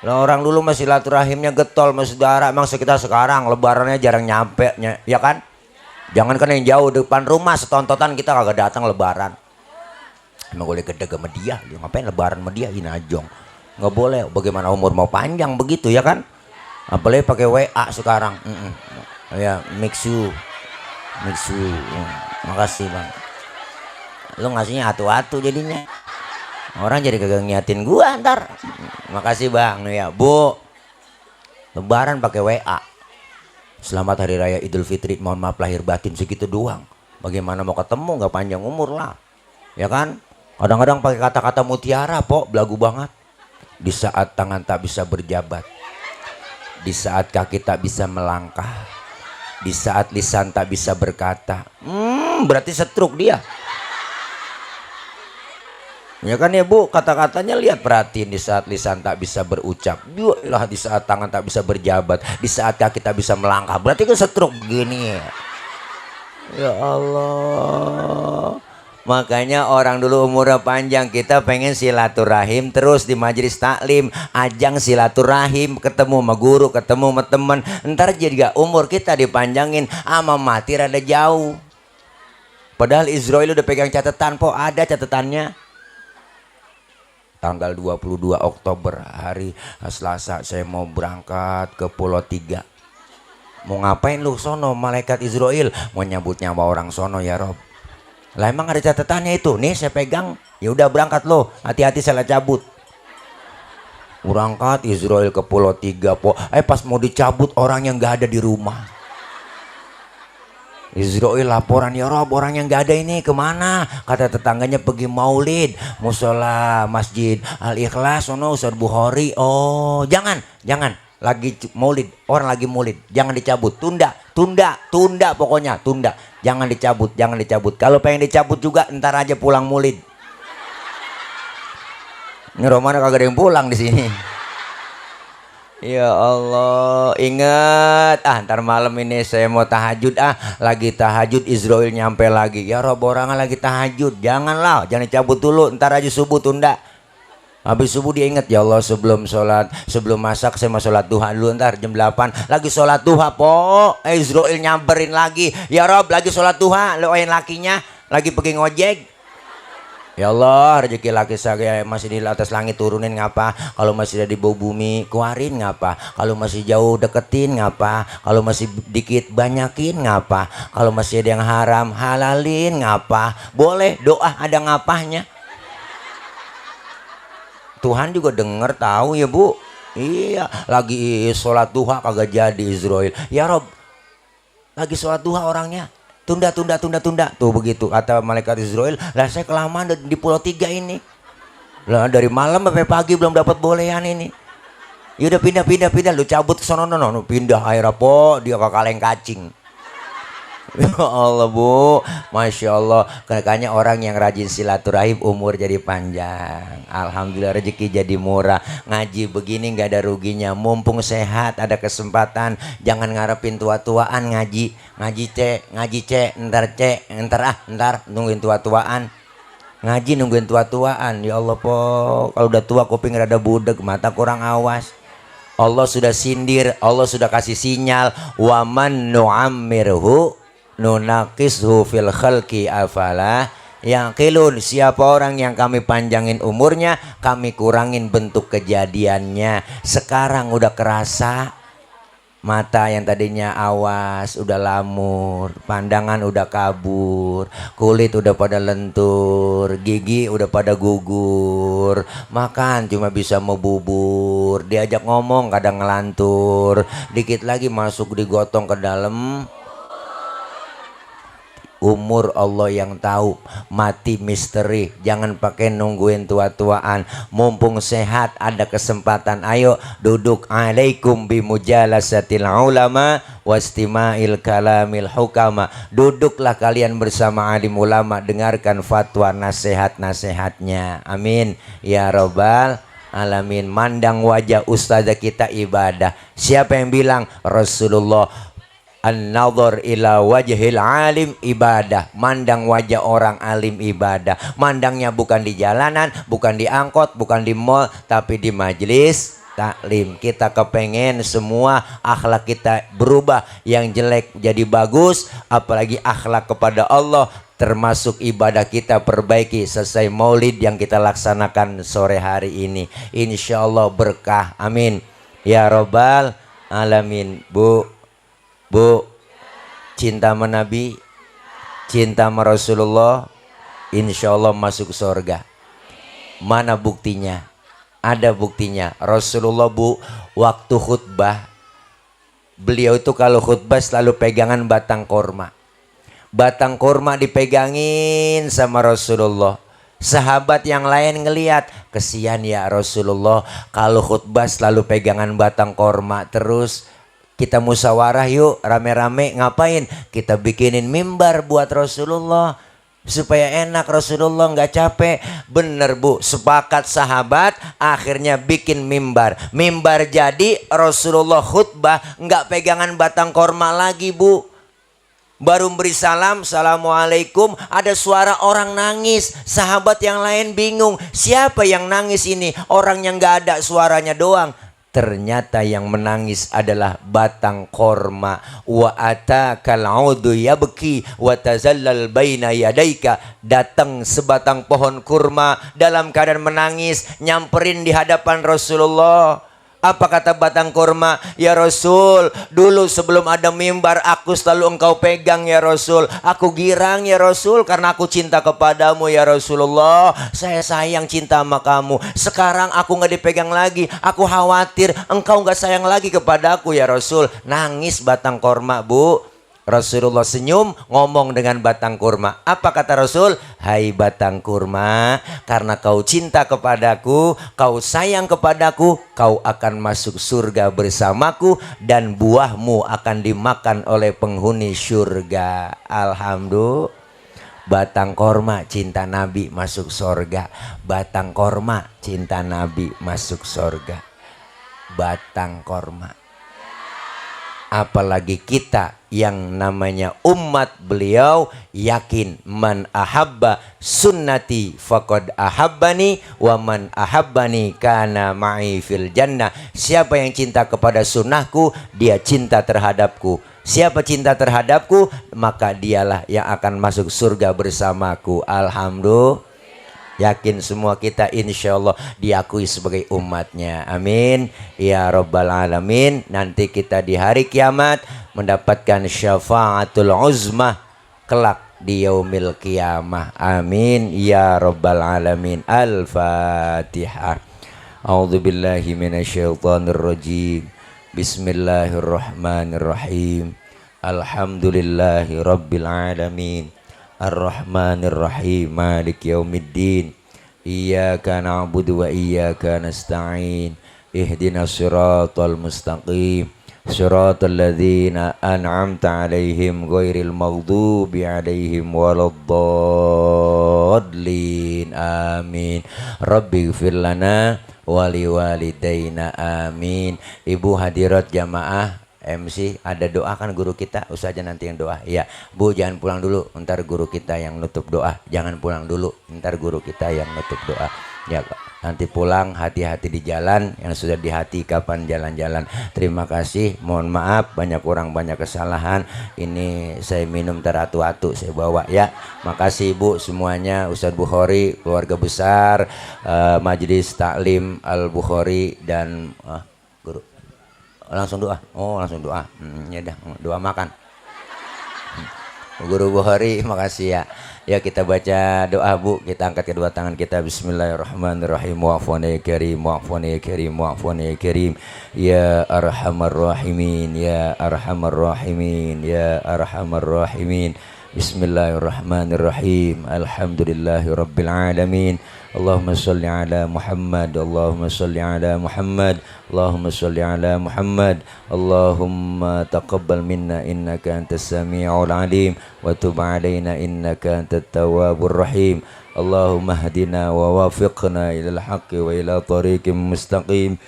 nah, orang dulu masih silaturahimnya getol masih saudara. Emang kita sekarang lebarannya jarang nyampe ya kan? Jangan kan yang jauh depan rumah setontotan kita kagak datang lebaran. Emang boleh gede sama dia, ngapain lebaran sama dia, inajong. Nggak boleh, bagaimana umur mau panjang begitu ya kan? Apalagi pakai WA sekarang. Ya mix you. Makasih bang. Lu ngasihnya atu-atu jadinya. Orang jadi kagak ngiatin gua ntar. Makasih bang. Ya bu, lebaran pakai WA. Selamat hari raya Idul Fitri, mohon maaf lahir batin, segitu doang. Bagaimana mau ketemu, nggak panjang umur lah, ya kan? Kadang-kadang pakai kata-kata mutiara po, belagu banget. Di saat tangan tak bisa berjabat, di saat kaki tak bisa melangkah, di saat lisan tak bisa berkata. Berarti setruk dia. Ya kan ya bu, kata-katanya lihat perhatiin. Di saat lisan tak bisa berucap, lah di saat tangan tak bisa berjabat, di saat kaki tak bisa melangkah, berarti kan setruk begini. Ya Allah. Makanya orang dulu umurnya panjang, kita pengen silaturahim terus di majelis taklim, ajang silaturahim, ketemu sama guru, ketemu sama teman. Ntar jadi umur kita dipanjangin, ama mati rada jauh. Padahal Israel udah pegang catatan po, ada catatannya. tanggal 22 Oktober hari Selasa saya mau berangkat ke Pulau Tiga. Mau ngapain lu sono? Malaikat Israel mau nyambut nyawa orang sono ya Rob. Lah emang ada catatannya itu? Nih saya pegang. Ya udah berangkat lo. Hati-hati salah cabut. Berangkat Israel ke Pulau Tiga po. Pas mau dicabut orang yang nggak ada di rumah. Israel laporan, ya Rob orang yang nggak ada ini kemana? Kata tetangganya pergi maulid musola masjid Al Ikhlas sono Ustaz Bukhari. Oh jangan lagi maulid, orang lagi maulid, jangan dicabut, tunda pokoknya tunda, jangan dicabut. Kalau pengen dicabut juga ntar aja pulang maulid. Ini Romana kagak ada yang pulang di sini. Ya Allah, ingat ntar malam ini saya mau tahajud lagi tahajud Israel nyampe lagi. Ya Rob orang lagi tahajud, jangan dicabut dulu, ntar aja subuh tunda. Habis subuh dia ingat, ya Allah sebelum masak saya mau sholat duha dulu, ntar jam 8 lagi sholat duha po. Israel nyamperin lagi, ya Rob lagi sholat duha, doain lakinya lagi pergi ngojek. Ya Allah rezeki laki saya masih di atas langit turunin ngapa, kalau masih ada di bawah bumi keluarin ngapa, kalau masih jauh deketin ngapa, kalau masih dikit banyakin ngapa, kalau masih ada yang haram halalin ngapa. Boleh doa ada ngapahnya. Tuhan juga denger tahu ya Bu. Iya lagi sholat duha kagak jadi Israel. Ya Rob lagi sholat duha orangnya tunda tuh begitu kata malaikat Israel. Lah saya kelamaan di Pulau Tiga ini lah dari malam sampai pagi belum dapat bolehan ini. Ya udah pindah lu cabut ke sono pindah air apa dia ke kaleng kacing. Ya Allah Bu, Masya Allah. Kayaknya orang yang rajin silaturahim umur jadi panjang. Alhamdulillah rezeki jadi murah. Ngaji begini nggak ada ruginya. Mumpung sehat ada kesempatan. Jangan ngarepin tua-tuaan ngaji cek ntar nungguin tua-tuaan. Ngaji nungguin tua-tuaan. Ya Allah po, kalau udah tua kuping rada budeg, mata kurang awas. Allah sudah sindir, Allah sudah kasih sinyal. Waman nu'ammirhu nunaqishu fil khalqi afala yaqilun. Siapa orang yang kami panjangin umurnya, kami kurangin bentuk kejadiannya. Sekarang udah kerasa, mata yang tadinya awas udah lamur, pandangan udah kabur, kulit udah pada lentur, gigi udah pada gugur, makan cuma bisa mau bubur, diajak ngomong kadang ngelantur, dikit lagi masuk digotong ke dalam. Umur Allah yang tahu, mati misteri. Jangan pakai nungguin tua-tuaan. Mumpung sehat ada kesempatan, ayo duduk. Alaikum bimujalasatil ulama wastima'il kalamil hukama. Duduklah kalian bersama alim ulama, dengarkan fatwa nasihat-nasihatnya. Amin ya robbal alamin. Mandang wajah ustazah kita ibadah. Siapa yang bilang? Rasulullah. An-nadhar ila wajhil alim ibadah. Mandang wajah orang alim ibadah. Mandangnya bukan di jalanan, bukan di angkot, bukan di mall, tapi di majelis taklim. Kita kepengen semua akhlak kita berubah, yang jelek jadi bagus, apalagi akhlak kepada Allah, termasuk ibadah kita perbaiki. Selesai maulid yang kita laksanakan sore hari ini, insya Allah berkah. Amin ya robbal alamin. Bu, cinta sama Nabi, cinta sama Rasulullah, insya Allah masuk surga. Mana buktinya? Ada buktinya. Rasulullah Bu, waktu khutbah, beliau itu kalau khutbah selalu pegangan batang korma. Batang korma dipegangin sama Rasulullah. Sahabat yang lain ngelihat, kesian ya Rasulullah kalau khutbah selalu pegangan batang korma terus. Kita musyawarah yuk rame-rame. Ngapain? Kita bikinin mimbar buat Rasulullah supaya enak, Rasulullah nggak capek. Bener Bu, sepakat sahabat, akhirnya bikin mimbar. Mimbar jadi, Rasulullah khutbah nggak pegangan batang korma lagi Bu. Baru beri salam, assalamualaikum, ada suara orang nangis. Sahabat yang lain bingung, siapa yang nangis ini? Orang yang nggak ada suaranya doang. ternyata yang menangis adalah batang korma. Wa atakal audu yabki wa tazallal baina yadaika, datang sebatang pohon kurma dalam keadaan menangis, nyamperin di hadapan Rasulullah. Apa kata batang kurma? Ya Rasul, dulu sebelum ada mimbar aku selalu engkau pegang ya Rasul. Aku girang ya Rasul karena aku cinta kepadamu ya Rasulullah. Saya sayang cinta sama kamu. Sekarang aku gak dipegang lagi. Aku khawatir engkau gak sayang lagi kepadaku ya Rasul. Nangis batang kurma, Bu. Rasulullah senyum, ngomong dengan batang kurma. Apa kata Rasul? Hai batang kurma, karena kau cinta kepadaku, kau sayang kepadaku, kau akan masuk surga bersamaku dan buahmu akan dimakan oleh penghuni surga. Alhamdulillah. Batang korma cinta Nabi masuk surga. Batang korma cinta Nabi masuk surga. Batang korma. Apalagi kita yang namanya umat beliau yakin man ahabba sunnati faqad ahabbani wa man ahabbani kana ma'i fil jannah. Siapa yang cinta kepada sunnahku, dia cinta terhadapku. Siapa cinta terhadapku, maka dialah yang akan masuk surga bersamaku. Alhamdulillah. Yakin semua kita insya Allah diakui sebagai umatnya. Amin ya rabbal alamin. Nanti kita di hari kiamat mendapatkan syafaatul uzmah kelak di yaumil kiamah. Amin ya rabbal alamin. Al-Fatihah. A'udzubillahi minasyaitonirrajim. Bismillahirrahmanirrahim. Alhamdulillahi rabbil alamin. Ar-Rahmanir-Rahim, Maliki Yaumiddin. Iyyaka na'budu wa iyyaka nasta'in. Ihdinas siratal mustaqim. Siratal ladzina an'amta 'alaihim ghairil maghdubi 'alaihim waladdallin. Amin. Rabbighfir lana wa liwalidayna. Amin. Ibu hadirat jamaah MC, ada doa kan guru kita, usah aja nanti yang doa. Iya, Bu jangan pulang dulu, ntar guru kita yang nutup doa. Jangan pulang dulu, ntar guru kita yang nutup doa. Ya, nanti pulang hati-hati di jalan, yang sudah di hati kapan jalan-jalan. Terima kasih, mohon maaf banyak kurang banyak kesalahan. Ini saya minum teratu-atu saya bawa ya. Makasih Ibu semuanya, Ustadz Bukhari, keluarga besar, Majelis Taklim Al Bukhari dan guru. Langsung doa. Oh langsung doa. Ya dah, doa makan. Guru Bukhari makasih ya. Ya kita baca doa Bu. Kita angkat kedua tangan kita. Bismillahirrahmanirrahim. Wa'afwan ya karim, wa'afwan ya karim, wa'afwan ya karim. Ya arhamar rahimin, ya arhamar rahimin, ya arhamar rahimin. Bismillahirrahmanirrahim. Alhamdulillahi rabbil alamin. Allahumma salli ala Muhammad, Allahumma salli ala Muhammad, Allahumma salli ala Muhammad. Allahumma taqabbal minna innaka antas sami'ul alim wa tub alaina innaka antat tawwabur rahim. Allahumma hadina wa wafiqna ilal haqqi wa ila tariqim mustaqim.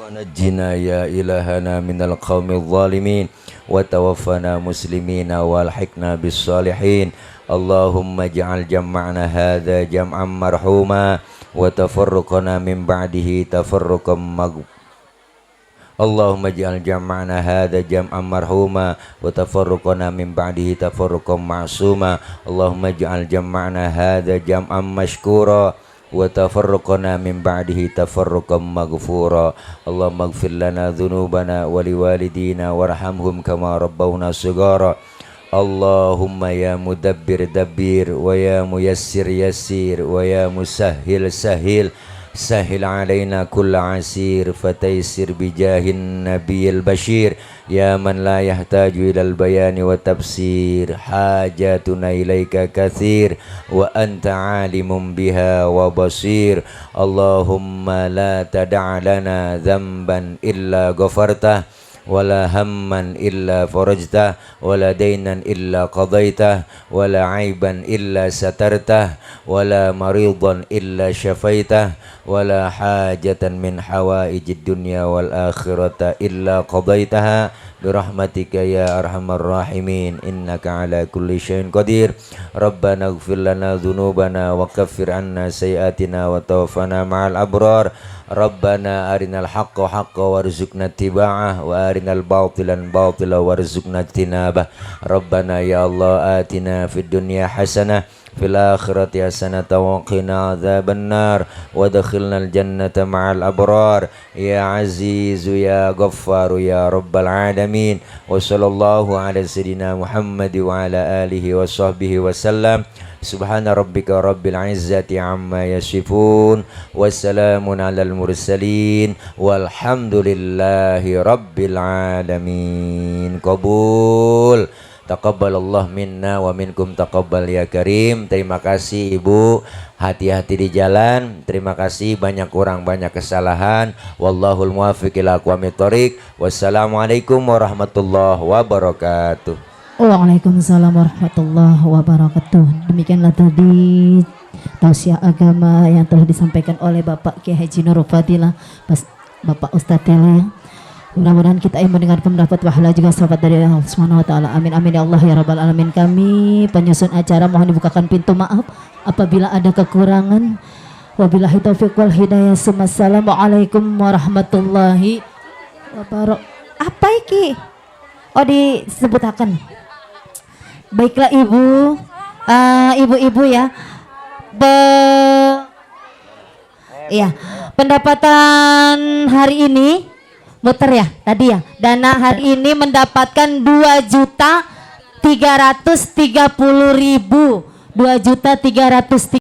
Najjina ya ilahana minal qawmil zalimin wa tawaffana muslimina walhiqna bis salihin. Allahumma ja'al jam'ana hadha jam'an marhuma wa tafarruqana min ba'dihi tafarruqan Allahumma ja'al jam'ana hadha jam'an marhuma wa tafarruqana min ba'dihi tafarruqan ma'suma. Allahumma ja'al jam'ana hadha jam'an mashkura wa tafarruqana min ba'dihi tafarruqan maghfura. Allahumma ighfir lana dhunubana wa liwalidina warhamhum kama rabbawna shighara. Allahumma ya mudabbir dabbir wa ya muyassir yassir wa ya musahhil sahil sahil alaina kulla asir fataysir bijahin nabiyil bashir ya man la yahtaju ilal bayani wa tafsir hajatuna ilaika kathir wa anta alimun biha wa basir. Allahumma la tada' lana dhanban illa ghafartah wala hamman illa farajtah wala dainan illa qadaitah wala aiban illa satartah wala maridan illa syafaitah wala hajatan min hawaijid dunya wal akhirata illa qadaitaha برحمتك يا أرحم الراحمين إنك على كل شيء قدير ربنا اغفر لنا ذنوبنا وكفر عنا سيئاتنا وتوفنا مع الأبرار ربنا أرنا الحق حقا وارزقنا اتباعه وأرنا الباطل باطلا وارزقنا اجتنابه ربنا يا الله آتنا في الدنيا حسنة في الآخرة حسنة وقنا عذاب النار وادخلنا الجنة مع الأبرار يا عزيز يا غفار يا رب العالمين وصلى الله على سيدنا محمد وعلى آله وصحبه وسلم سبحان ربك رب العزة عما يصفون والسلام على المرسلين والحمد لله رب العالمين قبول Taqabbalallah minna wa minkum taqabbal ya karim. Terima kasih Ibu, hati-hati di jalan. Terima kasih, banyak kurang banyak kesalahan. Wallahul muwaffiq ila aqwamit thoriq. Wassalamualaikum warahmatullahi wabarakatuh. Waalaikumsalam warahmatullahi wabarakatuh. Demikianlah tadi tausiah agama yang telah disampaikan oleh Bapak Kiai Haji Nurul Fadilah, Bapak Ustadz Tele. Mudah-mudahan kita yang mendengarkan mendapat pahala juga sahabat dari Allah Subhanahu wa taala. Amin amin ya Allah ya rabbal alamin. Kami penyusun acara mohon dibukakan pintu maaf apabila ada kekurangan. Wabillahi taufiq wal hidayah. Assalamualaikum warahmatullahi wabarakatuh. Apa iki? Oh, disebutakan. Baiklah Ibu, ibu-ibu ya. Iya, pendapatan hari ini muter ya tadi ya. Dana hari ini mendapatkan 2.330.000. 2.330.000.